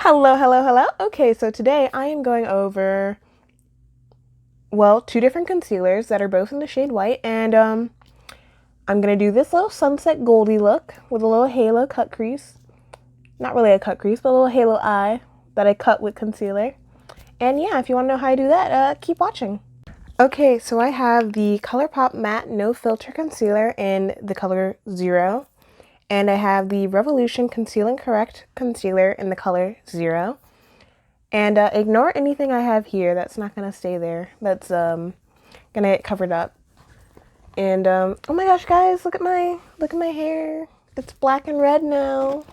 Hello. Okay, so today I am going over, well, two different concealers that are both in the shade white, and I'm going to do this little sunset goldy look with a little halo cut crease. Not really a cut crease, but a little halo eye that I cut with concealer. And yeah, if you want to know how I do that, keep watching. Okay, so I have the Colourpop Matte No Filter Concealer in the color 0. And I have the Revolution Conceal and Correct Concealer in the color 0. And ignore anything I have here. That's not going to stay there. That's going to get covered up. And oh my gosh, guys, look at my hair. It's black and red now.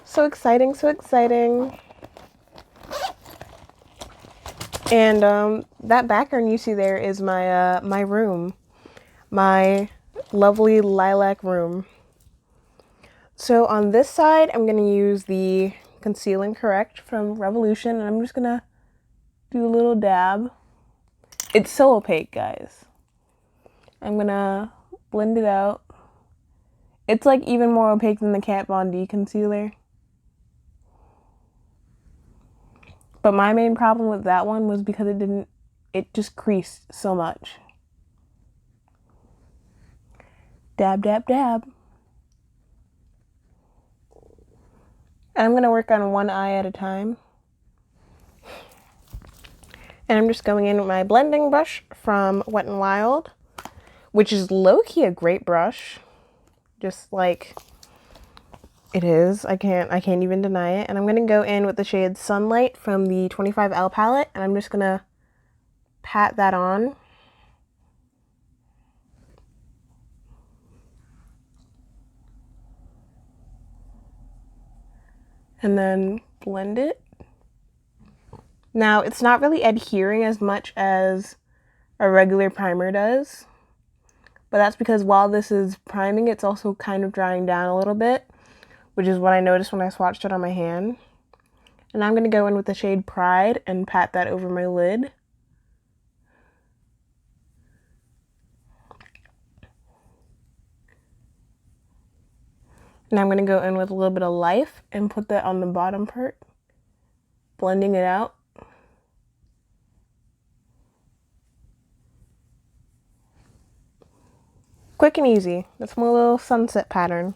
So exciting, so exciting. And that background you see there is my my room. My lovely lilac room. So on this side, I'm going to use the Conceal and Correct from Revolution, and I'm just going to do a little dab. It's so opaque, guys. I'm going to blend it out. It's like even more opaque than the Kat Von D concealer. But my main problem with that one was because it just creased so much. Dab, dab, dab. And I'm going to work on one eye at a time. And I'm just going in with my blending brush from Wet n Wild, which is low-key a great brush. Just like it is. I can't even deny it. And I'm going to go in with the shade Sunlight from the 25L palette, and I'm just going to pat that on. And then blend it. Now, it's not really adhering as much as a regular primer does, but that's because while this is priming, it's also kind of drying down a little bit, which is what I noticed when I swatched it on my hand. And I'm going to go in with the shade Pride and pat that over my lid. And I'm going to go in with a little bit of Life and put that on the bottom part, blending it out. Quick and easy. That's my little sunset pattern.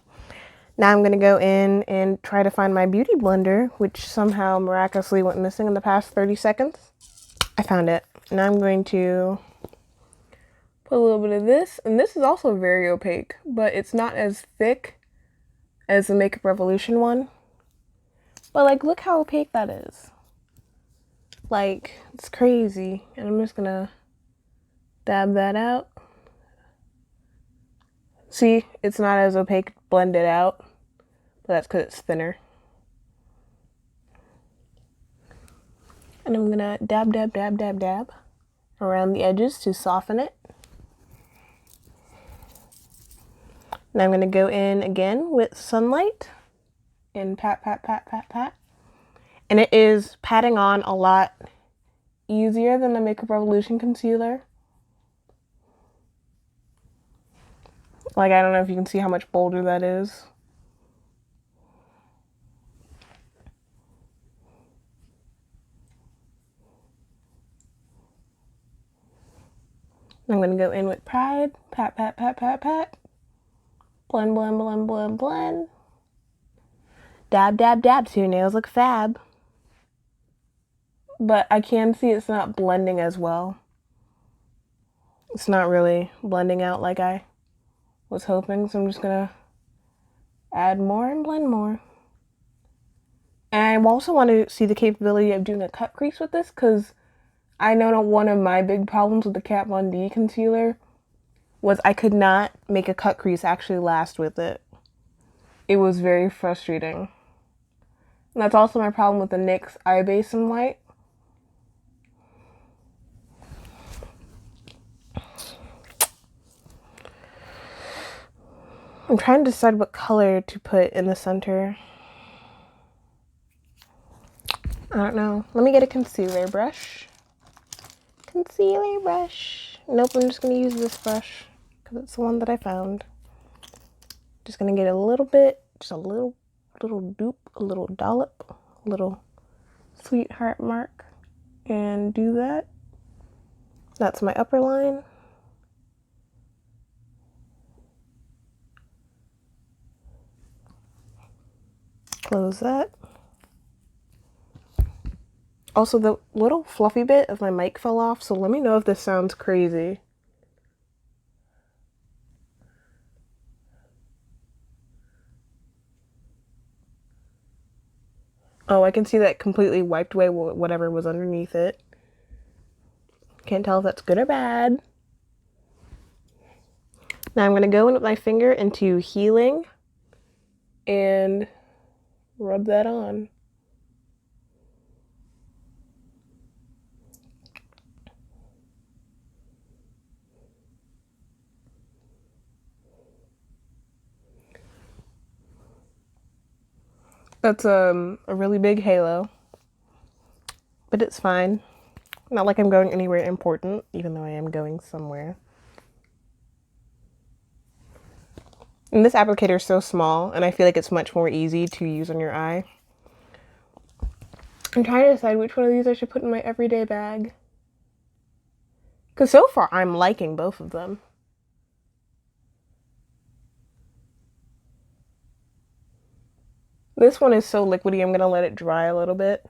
Now I'm going to go in and try to find my beauty blender, which somehow miraculously went missing in the past 30 seconds. I found it. Now I'm going to put a little bit of this, and this is also very opaque, but it's not as thick as the Makeup Revolution one. But like, look how opaque that is. Like, it's crazy. And I'm just gonna dab that out. See, it's not as opaque blended out, but that's because it's thinner. And I'm gonna dab around the edges to soften it. And I'm gonna go in again with Sunlight and pat. And it is patting on a lot easier than the Makeup Revolution concealer. Like, I don't know if you can see how much bolder that is. I'm gonna go in with Pride, pat. Blend. Dab, so your nails look fab. But I can see it's not blending as well. It's not really blending out like I was hoping, so I'm just gonna add more and blend more. And I also want to see the capability of doing a cut crease with this, because I know one of my big problems with the Kat Von D concealer was I could not make a cut crease actually last with it. It was very frustrating. And that's also my problem with the NYX Eye Base in White. I'm trying to decide what color to put in the center. I don't know. Let me get a concealer brush. Nope, I'm just going to use this brush because it's the one that I found. Just going to get a little bit, just a little dupe, a little dollop, a little sweetheart mark and do that. That's my upper line. Close that. Also, the little fluffy bit of my mic fell off, so let me know if this sounds crazy. Oh, I can see that completely wiped away whatever was underneath it. Can't tell if that's good or bad. Now I'm going to go in with my finger into healing and rub that on. That's a really big halo, but it's fine. Not like I'm going anywhere important, even though I am going somewhere. And this applicator is so small, and I feel like it's much more easy to use on your eye. I'm trying to decide which one of these I should put in my everyday bag. Because so far, I'm liking both of them. This one is so liquidy, I'm going to let it dry a little bit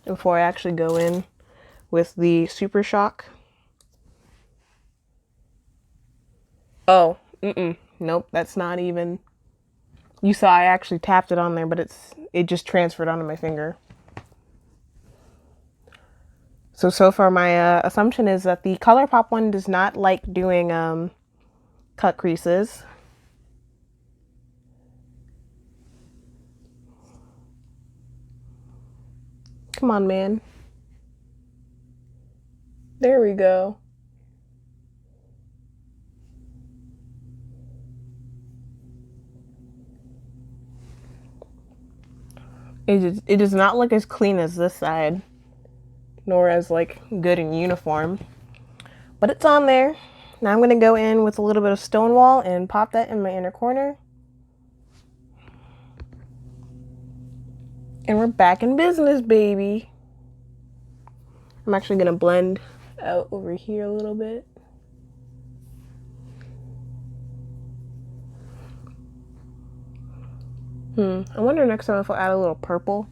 before I actually go in with the Super Shock. Oh, nope, that's not even... You saw I actually tapped it on there, but it just transferred onto my finger. So far my assumption is that the Colourpop one does not like doing cut creases. Come on, man. There we go. It does not look as clean as this side, nor as like good and uniform, but it's on there. Now I'm going to go in with a little bit of Stonewall and pop that in my inner corner. And we're back in business, baby. I'm actually going to blend out over here a little bit. I wonder next time if I'll add a little purple.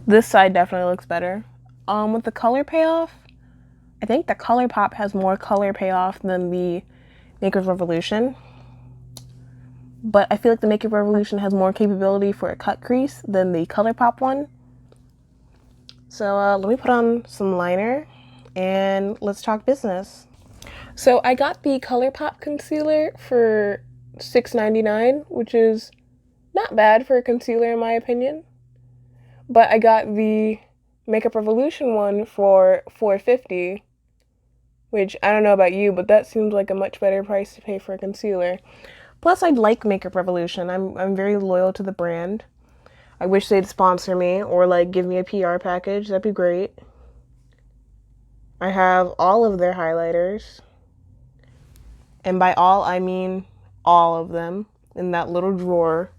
This side definitely looks better. With the color payoff, I think the Colourpop has more color payoff than the Makeup Revolution. But I feel like the Makeup Revolution has more capability for a cut crease than the Colourpop one. So let me put on some liner and let's talk business. So I got the Colourpop concealer for $6.99, which is not bad for a concealer in my opinion. But I got the Makeup Revolution one for $4.50, which I don't know about you, but that seems like a much better price to pay for a concealer. Plus, I like Makeup Revolution. I'm very loyal to the brand. I wish they'd sponsor me or like give me a PR package. That'd be great. I have all of their highlighters. And by all, I mean all of them in that little drawer.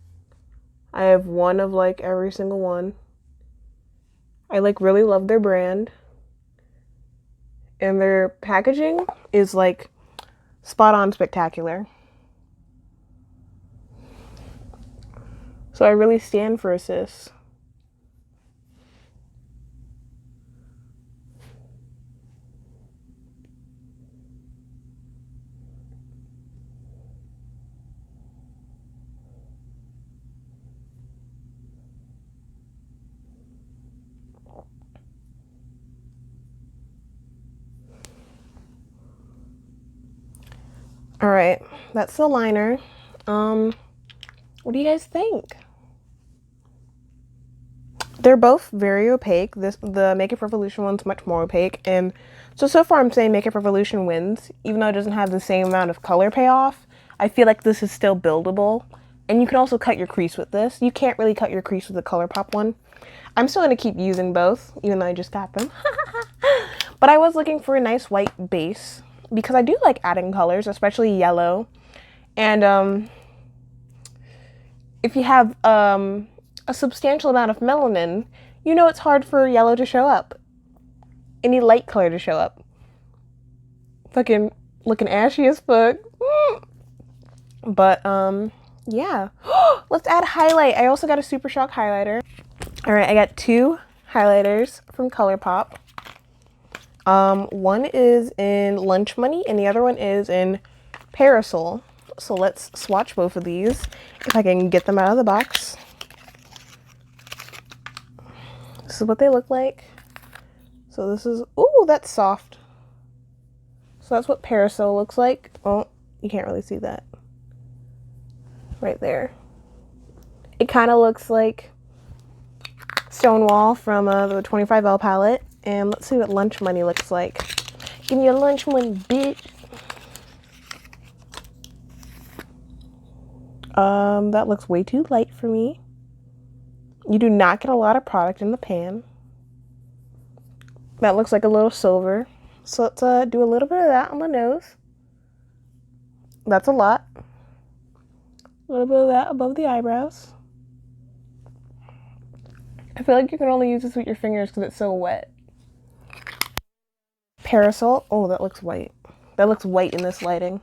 I have one of like every single one. I like really love their brand. And their packaging is like spot on spectacular. So I really stand for Sis. All right, that's the liner. What do you guys think? They're both very opaque. The Makeup Revolution one's much more opaque, and so far I'm saying Makeup Revolution wins, even though it doesn't have the same amount of color payoff. I feel like this is still buildable, and you can also cut your crease with this. You can't really cut your crease with the Colourpop one. I'm still going to keep using both, even though I just got them. But I was looking for a nice white base, because I do like adding colors, especially yellow. And if you have a a substantial amount of melanin, you know it's hard for yellow to show up. Any light color to show up. Fucking looking ashy as fuck. But, yeah. Let's add highlight. I also got a Super Shock highlighter. Alright, I got 2 highlighters from Colourpop. One is in Lunch Money and the other one is in Parasol. So let's swatch both of these if I can get them out of the box. This is what they look like. So this is, ooh, that's soft. So that's what Parasol looks like. Oh, you can't really see that. Right there. It kind of looks like Stonewall from the 25L palette. And let's see what Lunch Money looks like. Give me your lunch money, bitch. That looks way too light for me. You do not get a lot of product in the pan. That looks like a little silver. So let's do a little bit of that on the nose. That's a lot. A little bit of that above the eyebrows. I feel like you can only use this with your fingers because it's so wet. Parasol. Oh, that looks white. That looks white in this lighting.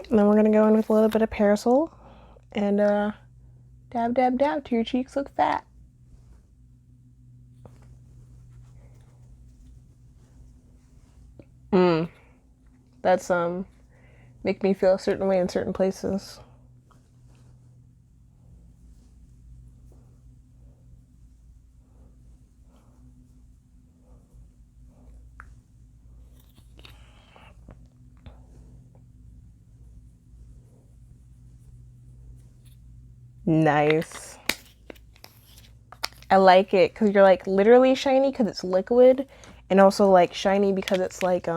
And then we're going to go in with a little bit of Parasol. And dab, dab, dab till your cheeks look fat. That's make me feel a certain way in certain places. Nice. I like it because you're like literally shiny because it's liquid, and also like shiny because it's like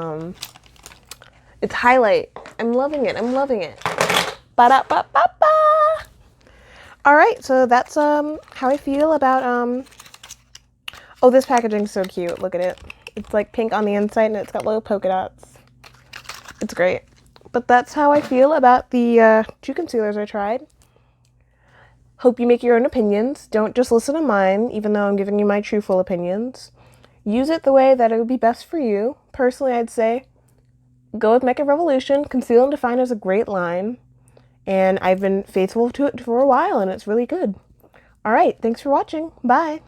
it's highlight. I'm loving it. I'm loving it. Ba-da-ba-ba-ba. All right, so that's how I feel about oh, this packaging's so cute. Look at it. It's like pink on the inside and it's got little polka dots. It's great. But that's how I feel about the 2 concealers I tried. Hope you make your own opinions. Don't just listen to mine, even though I'm giving you my truthful opinions. Use it the way that it would be best for you. Personally, I'd say go with Makeup Revolution. Conceal and Define is a great line. And I've been faithful to it for a while, and it's really good. All right, thanks for watching. Bye.